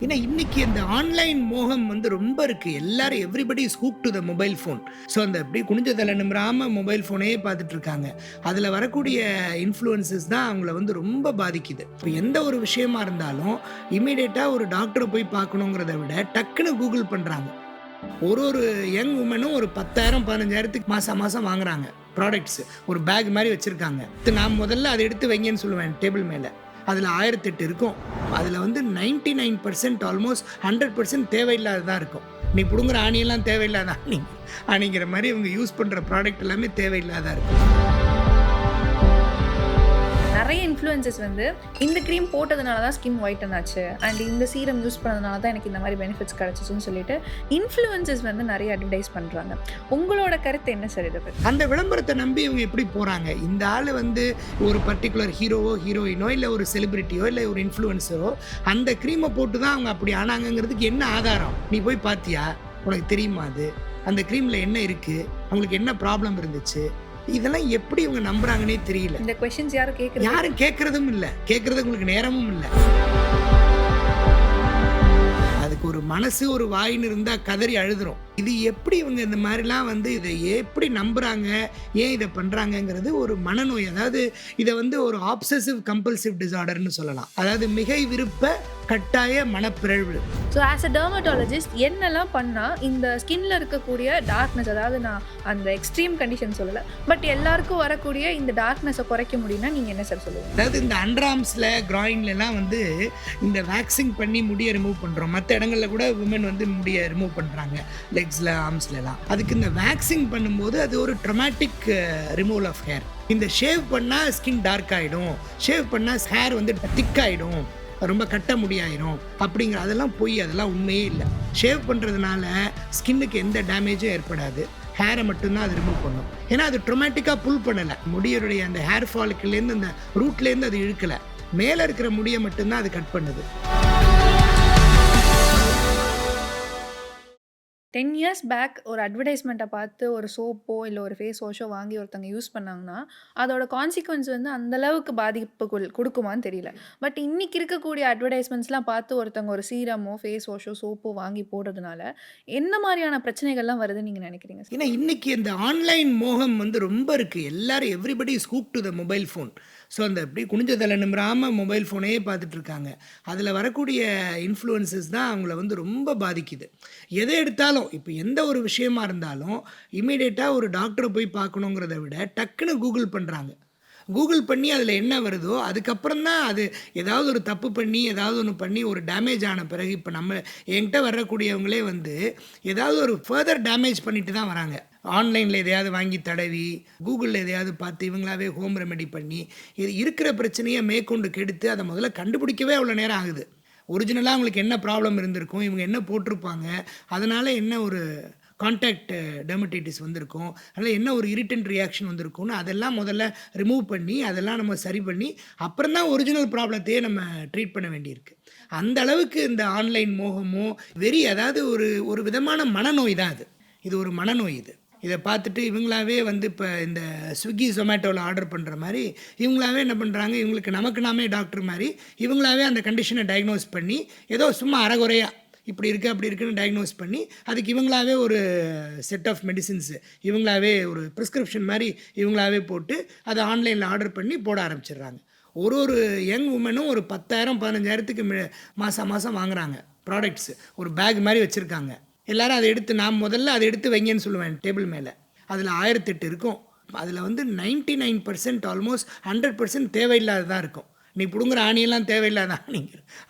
ஏன்னா இன்னைக்கு இந்த ஆன்லைன் மோகம் வந்து ரொம்ப இருக்கு. எல்லாரும் everybody is hooked to the mobile phone. So அந்த அப்படியே குனிஞ்ச தலை நிமிராம மொபைல் ஃபோனே பார்த்துட்டு இருக்காங்க. அதில் வரக்கூடிய இன்ஃப்ளூயன்சஸ் தான் அவங்கள வந்து ரொம்ப பாதிக்குது. இப்போ எந்த ஒரு விஷயமா இருந்தாலும் இமீடியட்டாக ஒரு டாக்டரை போய் பார்க்கணுங்கிறத விட டக்குன்னு கூகுள் பண்ணுறாங்க. ஒரு யங் உமனும் ஒரு 10,000 15,000த்துக்கு மாதம் மாதம் வாங்குறாங்க ப்ராடக்ட்ஸ். ஒரு பேக் மாதிரி வச்சுருக்காங்க. நான் முதல்ல அதை எடுத்து வைங்கன்னு சொல்லுவேன் டேபிள் மேலே. அதில் 1008 இருக்கும். அதில் வந்து 99% ஆல்மோஸ்ட் 100% தேவையில்லாததான் இருக்கும். நீ பிடுங்குற ஆணியெல்லாம் தேவையில்லாத ஆணிங்கிற மாதிரி இவங்க யூஸ் பண்ணுற ப்ராடக்ட் எல்லாமே தேவையில்லாதான் இருக்கும். நிறைய இன்ஃப்ளூயன்சஸ் வந்து இந்த க்ரீம் போட்டதுனால தான் ஸ்கின் ஒயிட்டன் ஆச்சு அண்ட் இந்த சீரம் யூஸ் பண்ணதுனால தான் எனக்கு இந்த மாதிரி பெனிஃபிட்ஸ் கிடச்சிச்சுன்னு சொல்லிட்டு இன்ஃப்ளூயன்சஸ் வந்து நிறைய அட்வர்டைஸ் பண்ணுறாங்க. உங்களோட கருத்து என்ன சார் இதை பற்றி? அந்த விளம்பரத்தை நம்பி இவங்க எப்படி போகிறாங்க? இந்த ஆள் வந்து ஒரு பர்டிகுலர் ஹீரோவோ ஹீரோயினோ இல்லை ஒரு செலிபிரிட்டியோ இல்லை ஒரு இன்ஃப்ளூயன்சரோ அந்த க்ரீமை போட்டு தான் அவங்க அப்படி ஆனாங்கிறதுக்கு என்ன ஆதாரம்? நீ போய் பார்த்தியா? உனக்கு தெரியுமா அது? அந்த க்ரீமில் என்ன இருக்குது? அவங்களுக்கு என்ன ப்ராப்ளம் இருந்துச்சு? இதெல்லாம் எப்படி இவங்க நம்புறாங்கன்னே தெரியல. இந்த क्वेश्चंस யாரும் கேட்கறதும் இல்ல. கேட்கறதுக்கு உங்களுக்கு நேரமும் இல்ல. அதுக்கு ஒரு மனசு ஒரு வாயின்னு இருந்தா கதறி அழுதுரும். இது எப்படி இவங்க இந்த மாதிரிலாம் வந்து இதை எப்படி நம்புறாங்க, ஏன் இதை பண்றாங்கங்கிறது ஒரு மனநோய். அதாவது இதை வந்து ஒரு ஆப்சசிவ் கம்பல்சிவ் டிசார்டர்னு சொல்லலாம். அதாவது மிகை விருப்ப கட்டாய மனப்பிறழ்வு. ஸோ ஆஸ் அ டெர்மட்டாலஜிஸ்ட் என்னெல்லாம் பண்ணால் இந்த ஸ்கின்ல இருக்கக்கூடிய டார்க்னஸ், அதாவது நான் அந்த எக்ஸ்ட்ரீம் கண்டிஷன் சொல்லலை, பட் எல்லாருக்கும் வரக்கூடிய இந்த டார்க்னஸை குறைக்க முடியும்னா நீங்கள் என்ன சார் சொல்லுவீங்க? அதாவது இந்த அண்டர்ஆர்ம்ஸில் கிராயின்லாம் வந்து இந்த வேக்சிங் பண்ணி முடியை ரிமூவ் பண்ணுறோம். மற்ற இடங்களில் கூட விமன் வந்து முடியை ரிமூவ் பண்ணுறாங்க, லெக்ஸில் ஆர்ம்ஸ்லாம். அதுக்கு இந்த வேக்சிங் பண்ணும்போது அது ஒரு ட்ரமாட்டிக் ரிமூவல் ஆஃப் ஹேர். இந்த ஷேவ் பண்ணால் ஸ்கின் டார்க் ஆகிடும், ஷேவ் பண்ணால் ஹேர் வந்து திக் ஆகிடும், ரொம்ப கட்ட முடியாயிரும் அப்படிங்கிற அதெல்லாம் பொய். அதெல்லாம் உண்மையே இல்லை. ஷேவ் பண்ணுறதுனால ஸ்கின்னுக்கு எந்த டேமேஜும் ஏற்படாது. ஹேரை மட்டும்தான் அது ரிமூவ் பண்ணும். ஏன்னா அது ட்ரொமேட்டிக்காக புல் பண்ணலை. முடியுடைய அந்த ஹேர் ஃபாலிக்கிலேருந்து அந்த ரூட்லேருந்து அது இழுக்கலை. மேலே இருக்கிற முடியை மட்டும்தான் அது கட் பண்ணுது. 10 இயர்ஸ் பேக் ஒரு அட்வர்டைஸ்மெண்ட்டை பார்த்து ஒரு சோப்போ இல்லை ஒரு ஃபேஸ் வாஷோ வாங்கி ஒருத்தங்க யூஸ் பண்ணாங்கன்னா அதோட கான்சிக்வன்ஸ் வந்து அந்தளவுக்கு பாதிப்பு கொடுக்குமான்னு தெரியல. பட் இன்றைக்கி இருக்கக்கூடிய அட்வர்டைஸ்மெண்ட்ஸ்லாம் பார்த்து ஒருத்தங்க ஒரு சீரமோ ஃபேஸ் வாஷோ சோப்போ வாங்கி போடுறதுனால என்ன மாதிரியான பிரச்சனைகள்லாம் வருதுன்னு நீங்கள் நினைக்கிறீங்க? ஏன்னா இன்றைக்கி இந்த ஆன்லைன் மோகம் வந்து ரொம்ப இருக்குது. எல்லாரும் everybody is hooked to the mobile phone. So அந்த அப்படி குனிஞ்ச தலை நிமிராமல் மொபைல் ஃபோனே பார்த்துட்ருக்காங்க. அதில் வரக்கூடிய இன்ஃப்ளூயன்சஸ் தான் அவங்கள வந்து ரொம்ப பாதிக்குது. எதை எடுத்தாலும் இப்போ எந்த ஒரு விஷயமா இருந்தாலும் இமீடியட்டாக ஒரு டாக்டரை போய் பார்க்கணுங்கிறத விட டக்குன்னு கூகுள் பண்ணுறாங்க. கூகுள் பண்ணி அதில் என்ன வருதோ அதுக்கப்புறம் தான் அது ஏதாவது ஒரு தப்பு பண்ணி ஏதாவது ஒன்று பண்ணி ஒரு டேமேஜ் ஆன பிறகு இப்போ என்கிட்ட வரக்கூடியவங்களே வந்து ஏதாவது ஒரு ஃபர்தர் டேமேஜ் பண்ணிட்டு தான் வராங்க. ஆன்லைனில் எதையாவது வாங்கி தடவி கூகுளில் எதையாவது பார்த்து இவங்களாவே ஹோம் ரெமெடி பண்ணி இது இருக்கிற பிரச்சனையை மேற்கொண்டு கெடுத்து அதை முதல்ல கண்டுபிடிக்கவே அவ்வளோ நேரம் ஆகுது. ஒரிஜினலாக அவங்களுக்கு என்ன ப்ராப்ளம் இருந்திருக்கும், இவங்க என்ன போட்டிருப்பாங்க, அதனால் என்ன ஒரு கான்டாக்ட் டெர்மடைட்டிஸ் வந்திருக்கும், அதில் என்ன ஒரு இரிட்டன்ட் ரியாக்ஷன் வந்திருக்கும்னு அதெல்லாம் முதல்ல ரிமூவ் பண்ணி அதெல்லாம் நம்ம சரி பண்ணி அப்புறம் தான் ஒரிஜினல் ப்ராப்ளத்தையே நம்ம ட்ரீட் பண்ண வேண்டியிருக்கு. அந்த அளவுக்கு இந்த ஆன்லைன் மோகமோ வெறி, அதாவது ஒரு விதமான மனநோய் தான் அது. இது ஒரு மனநோய். இதை பார்த்துட்டு இவங்களாவே வந்து இப்போ இந்த ஸ்விக்கி ஜொமேட்டோவில் ஆர்டர் பண்ணுற மாதிரி இவங்களாவே என்ன பண்ணுறாங்க, இவங்களுக்கு நமக்கு நாமே டாக்டர் மாதிரி இவங்களாவே அந்த கண்டிஷனை டயக்னோஸ் பண்ணி ஏதோ சும்மா அறகுறையாக இப்படி இருக்குது அப்படி இருக்குன்னு டயக்னோஸ் பண்ணி அதுக்கு இவங்களாவே ஒரு செட் ஆஃப் மெடிசின்ஸு இவங்களாவே ஒரு ப்ரிஸ்கிரிப்ஷன் மாதிரி இவங்களாவே போட்டு அதை ஆன்லைனில் ஆர்டர் பண்ணி போட ஆரம்பிச்சிடுறாங்க. ஒரு யங் உமனும் ஒரு 10,000 15,000த்துக்கு மாதம் மாதம் வாங்குறாங்க ப்ராடக்ட்ஸு. ஒரு பேக் மாதிரி வச்சுருக்காங்க. எல்லாரும் நான் முதல்ல அதை எடுத்து வைங்கன்னு சொல்லுவேன் டேபிள் மேலே. அதில் 1008 இருக்கும். அதில் வந்து 99% ஆல்மோஸ்ட் 100% தேவையில்லாததான் இருக்கும். நீ பிடுங்குற ஆணியெல்லாம் தேவையில்லாத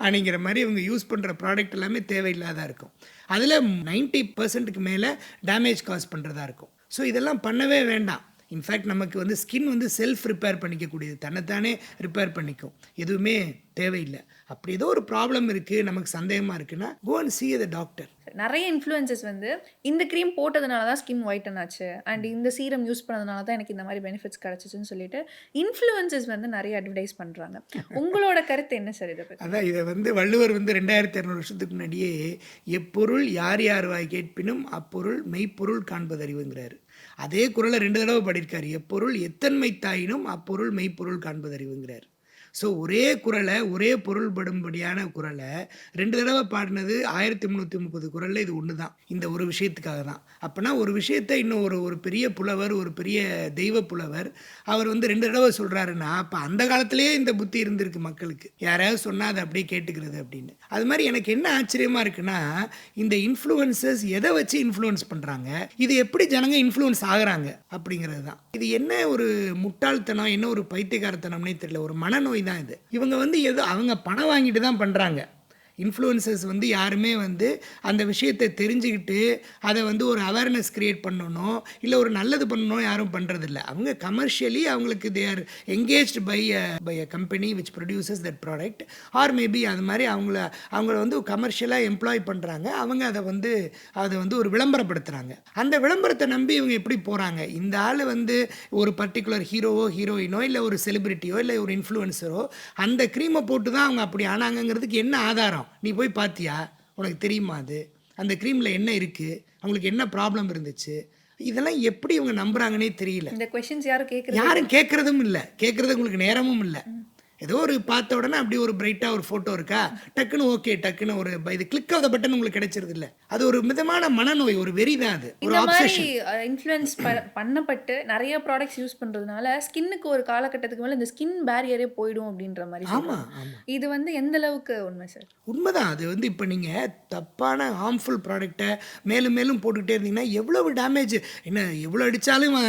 ஆணிங்கிற மாதிரி இவங்க யூஸ் பண்ணுற ப்ராடக்ட் எல்லாமே தேவையில்லாதான் இருக்கும். அதில் 90%க்கு மேலே டேமேஜ் காஸ் பண்ணுறதா இருக்கும். ஸோ இதெல்லாம் பண்ணவே வேண்டாம். இன்ஃபேக்ட் நமக்கு வந்து ஸ்கின் வந்து செல்ஃப் ரிப்பேர் பண்ணிக்கக்கூடியது, தன்னைத்தானே ரிப்பேர் பண்ணிக்கும். எதுவுமே தேவையில்லை. அப்படி ஏதோ ஒரு ப்ராப்ளம் இருக்குது, நமக்கு சந்தேகமாக இருக்குன்னா go and see the doctor. நிறைய இன்ஃப்ளூயன்சஸ் வந்து இந்த க்ரீம் போட்டதுனால தான் ஸ்கின் ஒயிட்டன் ஆச்சு அண்ட் இந்த சீரம் யூஸ் பண்ணதுனால தான் எனக்கு இந்த மாதிரி பெனிஃபிட்ஸ் கிடச்சிச்சுன்னு சொல்லிட்டு இன்ஃப்ளூயன்சஸ் வந்து நிறைய அட்வர்டைஸ் பண்ணுறாங்க. உங்களோட கருத்து என்ன சார் இதை பற்றி? அதான் இதை வந்து வள்ளுவர் வந்து 2200 வருஷத்துக்கு முன்னாடியே எப்பொருள் யார் யார் வாய் கேட்பினும் அப்பொருள் மெய்ப்பொருள் காண்பதறிவுங்கிறாரு. அதே குறளை 2 தடவை பாடியிருக்காரு. எப்பொருள் எத்தன்மை தாயினும் அப்பொருள் மெய்ப்பொருள் காண்பதறிவுங்கிறார். ஸோ ஒரே குரலை, ஒரே பொருள்படும்படியான குரலை 2 தடவை பாடினது 1330 குரல்ல இது ஒண்ணு தான். இந்த ஒரு விஷயத்துக்காக தான். அப்பன்னா ஒரு விஷயத்த இன்னும் ஒரு பெரிய புலவர், ஒரு பெரிய தெய்வ புலவர், அவர் வந்து 2 தடவை சொல்றாருன்னா, அப்ப அந்த காலத்திலேயே இந்த புத்தி இருந்திருக்கு மக்களுக்கு. யாராவது சொன்னா அத அப்படியே கேட்டுக்கிறது அப்படின்னு. அது மாரி எனக்கு என்ன ஆச்சரியமா இருக்குன்னா, இந்த இன்ஃப்ளூயன்சர்ஸ் எத வச்சு இன்ஃப்ளூயன்ஸ் பண்றாங்க? இது எப்படி ஜனங்க இன்ஃப்ளூயன்ஸ் ஆகுறாங்க? அப்படிங்கிறது தான். இது என்ன ஒரு முட்டாள்தனம், என்ன ஒரு பைத்தியக்காரத்தனம்னே தெரியல. ஒரு மனநோய் தான் இது. இவங்க வந்து ஏதோ அவங்க பணம் வாங்கிட்டு தான் பண்றாங்க. இன்ஃப்ளூயன்சர்ஸ் வந்து யாருமே வந்து அந்த விஷயத்தை தெரிஞ்சுக்கிட்டு அதை வந்து ஒரு அவேர்னஸ் கிரியேட் பண்ணணும், இல்லை ஒரு நல்லது பண்ணணும் யாரும் பண்ணுறதில்ல. அவங்க கமர்ஷியலி அவங்களுக்கு they are engaged by a company which produces that product, or maybe அது மாதிரி அவங்கள வந்து கமர்ஷியலாக எம்ப்ளாய் பண்ணுறாங்க. அவங்க அதை வந்து ஒரு விளம்பரப்படுத்துகிறாங்க. அந்த விளம்பரத்தை நம்பி இவங்க எப்படி போகிறாங்க? இந்த ஆள் வந்து ஒரு பர்டிகுலர் ஹீரோவோ ஹீரோயினோ இல்லை ஒரு செலிபிரிட்டியோ இல்லை ஒரு இன்ஃப்ளூயன்சரோ அந்த க்ரீமை போட்டு தான் அவங்க அப்படி ஆனாங்கங்கிறதுக்கு என்ன ஆதாரம்? நீ போய் பார்த்தியா? உனக்கு தெரியுமா அது? அந்த க்ரீமில் என்ன இருக்குது? அவங்களுக்கு என்ன ப்ராப்ளம் இருந்துச்சு? இதெல்லாம் எப்படி இவங்க நம்புறாங்கன்னே தெரியல. இந்த கொஸ்டின்ஸ் யாரும் யாரும் கேட்குறதும் இல்லை. கேட்குறதுக்கு உங்களுக்கு நேரமும் இல்லை. ஏதோ ஒரு பார்த்த உடனே அப்படி ஒரு பிரைட்டாக ஒரு ஃபோட்டோ இருக்கா, டக்குன்னு ஓகே, டக்குன்னு ஒரு இது கிளிக் ஆஃப் த பட்டன் உங்களுக்கு கிடைச்சிருது இல்லை. அது ஒரு மிதமான மனநோய், ஒரு வெறி தான் அது, ஒரு இந்த மாதிரி ஆப்சஷன். இன்ஃப்ளூயன்ஸ் பண்ணப்பட்டு நிறைய ப்ராடக்ட்ஸ் யூஸ் பண்ணுறதுனால ஸ்கின்னுக்கு ஒரு காலகட்டத்துக்கு மேலே இந்த ஸ்கின் பேரியரே போயிடும் அப்படின்ற மாதிரி ஆமாம் சொல்றாங்க. ஆமாம், இது வந்து எந்த அளவுக்கு உண்மை சார்? உண்மைதான். அது வந்து இப்போ நீங்கள் தப்பான ஹார்ம்ஃபுல் ப்ராடக்டை மேலும் மேலும் போட்டுக்கிட்டே இருந்தீங்கன்னா எவ்வளவு டேமேஜ், என்ன எவ்வளோ அடித்தாலும்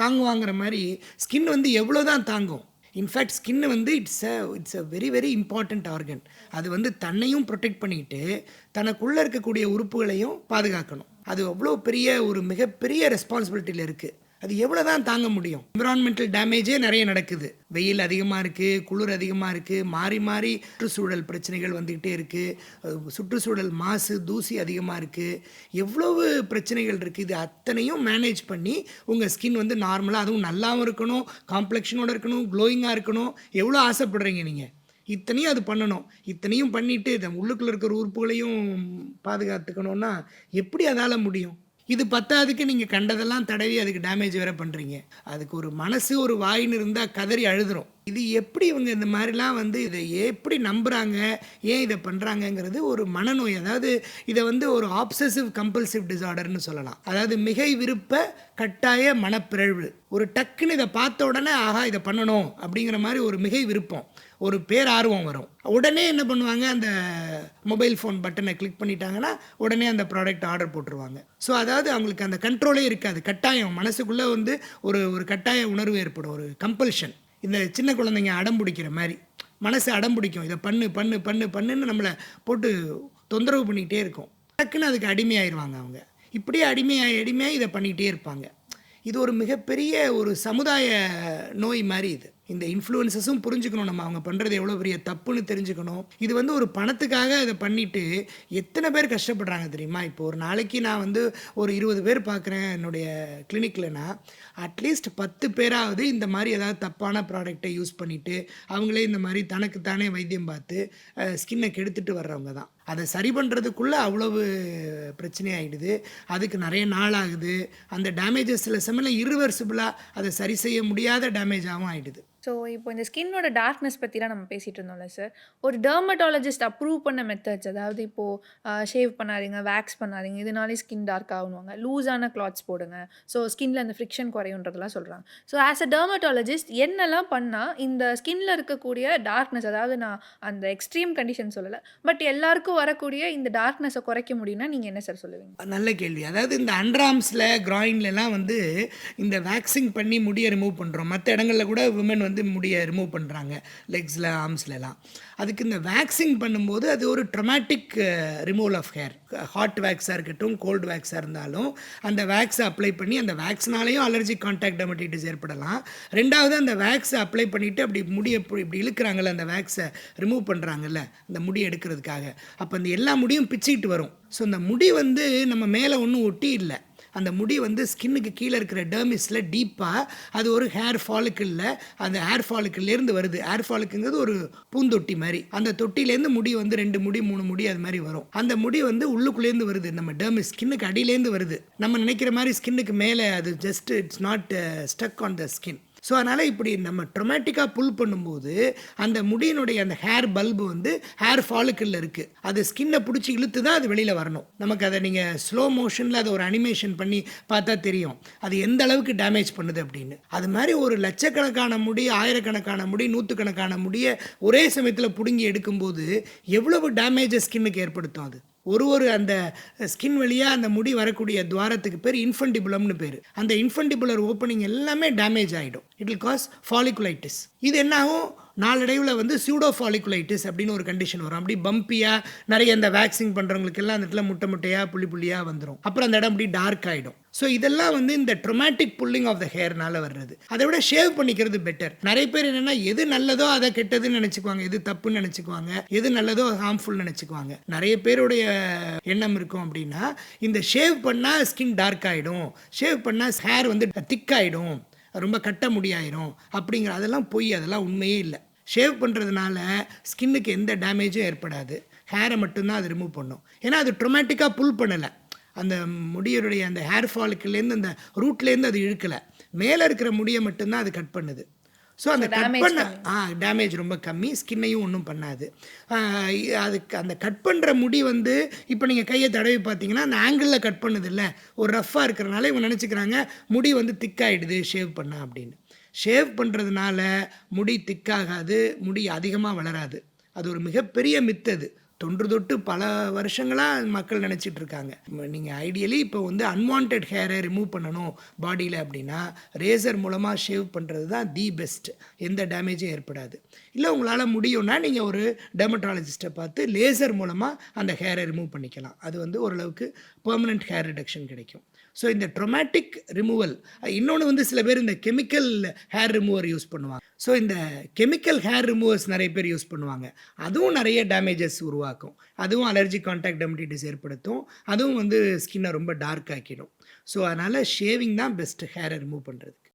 தாங்குவாங்கிற மாதிரி ஸ்கின் வந்து எவ்வளோ தான் தாங்கும். இன்ஃபேக்ட் ஸ்கின்னு வந்து it's a very very important organ. அது வந்து தன்னையும் ப்ரொடெக்ட் பண்ணிக்கிட்டு தனக்குள்ளே இருக்கக்கூடிய உறுப்புகளையும் பாதுகாக்கணும். அது அவ்வளோ பெரிய ஒரு மிகப்பெரிய ரெஸ்பான்சிபிலிட்டியில் இருக்குது. அது எவ்வளோ தான் தாங்க முடியும்? என்விரான்மெண்டல் டேமேஜே நிறைய நடக்குது. வெயில் அதிகமாக இருக்குது, குளிர் அதிகமாக இருக்குது, மாறி மாறி சுற்றுச்சூழல் பிரச்சனைகள் வந்துக்கிட்டே இருக்குது. சுற்றுச்சூழல் மாசு, தூசி அதிகமாக இருக்குது. எவ்வளவு பிரச்சனைகள் இருக்குது. இது அத்தனையும் மேனேஜ் பண்ணி உங்கள் ஸ்கின் வந்து நார்மலாக, அதுவும் நல்லாவும் இருக்கணும், காம்ப்ளெக்ஷனோடு இருக்கணும், க்ளோயிங்காக இருக்கணும். எவ்வளோ ஆசைப்படுறீங்க நீங்கள்? இத்தனையும் அது பண்ணணும். இத்தனையும் பண்ணிவிட்டு இந்த உள்ளுக்குள்ளே இருக்கிற உறுப்புகளையும் பாதுகாத்துக்கணுன்னா எப்படி அதால் முடியும்? இது பத்தாதுக்கு நீங்கள் கண்டதெல்லாம் தடவி அதுக்கு டேமேஜ் வேறு பண்ணுறீங்க. அதுக்கு ஒரு மனசு, ஒரு வாயின்னு இருந்தால் கதறி அழுதுரும். இது எப்படி இவங்க இந்த மாதிரிலாம் வந்து இதை எப்படி நம்புகிறாங்க, ஏன் இதை பண்ணுறாங்கங்கிறது ஒரு மனநோய். அதாவது இதை வந்து ஒரு ஆப்சசிவ் கம்பல்சிவ் டிசார்டர்னு சொல்லலாம். அதாவது மிகை விருப்ப கட்டாய மனப்பிறழ்வு. ஒரு டக்குன்னு இதை பார்த்த உடனே ஆஹா இதை பண்ணணும் அப்படிங்கிற மாதிரி ஒரு மிகை விருப்பம், ஒரு பேரார்வம் வரும். உடனே என்ன பண்ணுவாங்க, அந்த மொபைல் ஃபோன் பட்டனை கிளிக் பண்ணிட்டாங்கன்னா உடனே அந்த ப்ராடக்ட் ஆர்டர் போட்டுருவாங்க. ஸோ அதாவது அவங்களுக்கு அந்த கண்ட்ரோலே இருக்காது. கட்டாயம் மனசுக்குள்ளே வந்து ஒரு கட்டாய உணர்வு ஏற்படும், ஒரு கம்பல்ஷன். இந்த சின்ன குழந்தைங்க அடம் பிடிக்கிற மாதிரி மனசு அடம் பிடிக்கும். இதை பண்ணு பண்ணு பண்ணு பண்ணுன்னு நம்மளை போட்டு தொந்தரவு பண்ணிக்கிட்டே இருக்கும். டக்குன்னு அதுக்கு அடிமையாயிருவாங்க அவங்க. இப்படியே அடிமையாகி இதை பண்ணிக்கிட்டே இருப்பாங்க. இது ஒரு மிகப்பெரிய ஒரு சமுதாய நோய் மாதிரி. இது இந்த இன்ஃப்ளூயன்சஸும் புரிஞ்சுக்கணும், நம்ம அவங்க பண்ணுறது எவ்வளோ பெரிய தப்புன்னு தெரிஞ்சுக்கணும். இது வந்து ஒரு பணத்துக்காக இதை பண்ணிவிட்டு எத்தனை பேர் கஷ்டப்படுறாங்க தெரியுமா? இப்போ ஒரு நாளைக்கு நான் வந்து ஒரு 20 பேர் பார்க்குறேன் என்னுடைய கிளினிக்லனா, அட்லீஸ்ட் 10 பேராவது இந்த மாதிரி ஏதாவது தப்பான ப்ராடக்டை யூஸ் பண்ணிவிட்டு அவங்களே இந்த மாதிரி தனக்குத்தானே வைத்தியம் பார்த்து ஸ்கின்னை கெடுத்துட்டு வர்றவங்க தான். அதை சரி பண்ணுறதுக்குள்ளே அவ்வளவு பிரச்சனை ஆகிடுது. அதுக்கு நிறைய நாள் ஆகுது. அந்த டேமேஜஸ் சில சமயம் இரிவர்சிபிளாக அதை சரி செய்ய முடியாத டேமேஜாகவும் ஆகிடுது. ஸோ இப்போ இந்த ஸ்கின்னோட டார்க்னஸ் பற்றிலாம் நம்ம பேசிகிட்டு இருந்தோம்ல சார். ஒரு டெர்மட்டாலஜிஸ்ட் அப்ரூவ் பண்ண மெத்தட்ஸ், அதாவது இப்போது ஷேவ் பண்ணாதீங்க, வேக்ஸ் பண்ணாதீங்க, இதனாலே ஸ்கின் டார்க் ஆகணுவாங்க, லூஸான கிளாத்ஸ் போடுங்க, ஸோ ஸ்கின்ல அந்த ஃப்ரிக்ஷன் குறையுன்றதெல்லாம் சொல்கிறாங்க. ஸோ ஆஸ் அ டெர்மட்டாலஜிஸ்ட் என்னெல்லாம் பண்ணால் இந்த ஸ்கின்ல இருக்கக்கூடிய டார்க்னஸ், அதாவது நான் அந்த எக்ஸ்ட்ரீம் கண்டிஷன் சொல்லலை, பட் எல்லாருக்கும் வரக்கூடிய இந்த டார்க்னஸை குறைக்க முடியும்னா நீங்கள் என்ன சார் சொல்லுவீங்க? நல்ல கேள்வி. அதாவது இந்த அண்டர்ஆர்ம்ஸில், கிராயின்லலாம் வந்து இந்த வேக்சிங் பண்ணி முடியை ரிமூவ் பண்ணுறோம். மற்ற இடங்களில் கூட விமன் வந்து முடியை ரிமூவ் பண்ணுறாங்க, லெக்ஸில், ஆர்ம்ஸ்லலாம். அதுக்கு இந்த வேக்சிங் பண்ணும்போது அது ஒரு dramatic removal of hair. Hot வேக்ஸாக இருக்கட்டும், கோல்டு வேக்ஸாக இருந்தாலும் அந்த வேக்ஸை அப்ளை பண்ணி அந்த வேக்ஸ்னாலையும் அலர்ஜிக் கான்டாக்ட் டெர்மடைட்டிஸ் ஏற்படலாம். ரெண்டாவது அந்த வேக்ஸை அப்ளை பண்ணிவிட்டு அப்படி முடியை இப்படி இழுக்கிறாங்கல்ல, அந்த வேக்ஸை ரிமூவ் பண்ணுறாங்கல்ல அந்த முடி எடுக்கிறதுக்காக, அப்போ அந்த எல்லா முடியும் பிச்சுக்கிட்டு வரும். ஸோ அந்த முடி வந்து நம்ம மேலே ஒன்றும் ஒட்டி இல்லை. அந்த முடி வந்து ஸ்கின்னுக்கு கீழே இருக்கிற டெர்மிஸில் டீப்பாக அது ஒரு ஹேர் ஃபாலிக்கிளில், அந்த ஹேர் ஃபாலிக்கிள்லேருந்து வருது. ஹேர் ஃபாலிக்குங்கிறது ஒரு பூந்தொட்டி மாதிரி. அந்த தொட்டிலேருந்து முடி வந்து 2 முடி 3 முடி அது மாதிரி வரும். அந்த முடி வந்து உள்ளுக்குள்ளேருந்து வருது, நம்ம டெர்மிஸ் ஸ்கின்னுக்கு அடியிலேருந்து வருது. நம்ம நினைக்கிற மாதிரி ஸ்கின்னுக்கு மேலே அது just it's not stuck on the skin. So அதனால் இப்படி நம்ம ட்ரொமேட்டிக்காக புல் பண்ணும்போது அந்த முடியினுடைய அந்த ஹேர் பல்பு வந்து ஹேர் ஃபாலிக்கல்ல இருக்குது. அது ஸ்கின்னை பிடிச்சி இழுத்து தான் அது வெளியில் வரணும். நமக்கு அதை நீங்கள் ஸ்லோ மோஷனில் அதை ஒரு அனிமேஷன் பண்ணி பார்த்தா தெரியும் அது எந்த அளவுக்கு டேமேஜ் பண்ணுது அப்படின்னு. அது மாதிரி ஒரு லட்சக்கணக்கான முடி, ஆயிரக்கணக்கான முடி, நூற்றுக்கணக்கான முடியை ஒரே சமயத்தில் பிடுங்கி எடுக்கும்போது எவ்வளவு டேமேஜஸ் ஸ்கின்னுக்கு ஏற்படுத்தும். அது ஒரு அந்த ஸ்கின் வழியாக அந்த முடி வரக்கூடிய துவாரத்துக்கு பேர் இன்ஃபண்டிபுலம்னு பேர். அந்த இன்ஃபண்டிபுலர் ஓப்பனிங் எல்லாமே டேமேஜ் ஆகிடும். It will cause folliculitis. இது என்ன ஆகும், நாளடைவில் வந்து சூடோ ஃபாலிகுலைட்டிஸ் அப்படின்னு ஒரு கண்டிஷன் வரும். அப்படி பம்பியாக நிறைய இந்த வேக்சிங் பண்ணுறவங்களுக்கு எல்லாம் அந்த இடத்துல முட்டை முட்டையாக புள்ளி புள்ளியாக வந்துடும். அப்புறம் அந்த இடம் அப்படி டார்க் ஆகிடும். ஸோ இதெல்லாம் வந்து இந்த ட்ரொமேட்டிக் புல்லிங் ஆஃப் த ஹேர்னால வர்றது. அதை விட ஷேவ் பண்ணிக்கிறது பெட்டர். நிறைய பேர் என்னென்னா எது நல்லதோ அதை கெட்டதுன்னு நினச்சிக்குவாங்க, எது தப்புன்னு நினச்சிக்குவாங்க, எது நல்லதோ ஹார்ம்ஃபுல் நினச்சிக்குவாங்க. நிறைய பேருடைய எண்ணம் இருக்கும் அப்படின்னா இந்த ஷேவ் பண்ணால் ஸ்கின் டார்க் ஆகிடும், ஷேவ் பண்ணால் ஹேர் வந்து திக் ஆகிடும், ரொம்ப கட்ட முடியாயிரும் அப்படிங்கிற அதெல்லாம் பொய். அதெல்லாம் உண்மையே இல்லை. ஷேவ் பண்ணுறதுனால ஸ்கின்னுக்கு எந்த டேமேஜும் ஏற்படாது. ஹேரை மட்டும்தான் அது ரிமூவ் பண்ணும். ஏன்னா அது ட்ரொமேட்டிக்காக புல் பண்ணலை. அந்த முடியுடைய அந்த ஹேர் ஃபாலிக்கிலேருந்து அந்த ரூட்லேருந்து அது இழுக்கலை. மேலே இருக்கிற முடியை மட்டும்தான் அது கட் பண்ணுது. ஸோ அந்த கட் பண்ண டேமேஜ் ரொம்ப கம்மி, ஸ்கின்னையும் ஒன்றும் பண்ணாது. அதுக்கு அந்த கட் பண்ணுற முடி வந்து இப்போ நீங்கள் கையை தடவி பார்த்தீங்கன்னா அந்த ஆங்கிளில் கட் பண்ணுது இல்லை, ஒரு ரஃப்பாக இருக்கிறனால இவங்க நினச்சிக்கிறாங்க முடி வந்து திக்காகிடுது ஷேவ் பண்ண அப்படின்னு. ஷேவ் பண்ணுறதுனால முடி திக்காகாது, முடி அதிகமாக வளராது. அது ஒரு மிகப்பெரிய மித்து. அது தொன்று தொட்டு பல வருஷங்களாக மக்கள் நினச்சிட்டு இருக்காங்க. நீங்கள் ஐடியலி இப்போ வந்து அன்வான்ட் ஹேரை ரிமூவ் பண்ணணும் பாடியில் அப்படின்னா ரேசர் மூலமாக ஷேவ் பண்ணுறது தான் தி பெஸ்ட். எந்த டேமேஜும் ஏற்படாது. இல்லை உங்களால் முடியும்னா நீங்கள் ஒரு டெர்மட்டாலஜிஸ்ட்டை பார்த்து லேசர் மூலமாக அந்த ஹேரை ரிமூவ் பண்ணிக்கலாம். அது வந்து ஓரளவுக்கு பெர்மனண்ட் ஹேர் ரிடக்ஷன் கிடைக்கும். ஸோ இந்த ட்ரொமேட்டிக் ரிமூவல், இன்னொன்று வந்து சில பேர் இந்த கெமிக்கல் ஹேர் ரிமூவர் யூஸ் பண்ணுவாங்க. ஸோ இந்த கெமிக்கல் ஹேர் ரிமூவர்ஸ் நிறைய பேர் யூஸ் பண்ணுவாங்க. அதுவும் நிறைய டேமேஜஸ் உருவாக்கும். அதுவும் அலர்ஜி கான்டாக்ட் டெர்மடைட்டிஸ் ஏற்படுத்தும். அதுவும் வந்து ஸ்கின்னை ரொம்ப டார்க் ஆக்கிடும். ஸோ அதனால் ஷேவிங் தான் பெஸ்ட் ஹேரை ரிமூவ் பண்ணுறதுக்கு.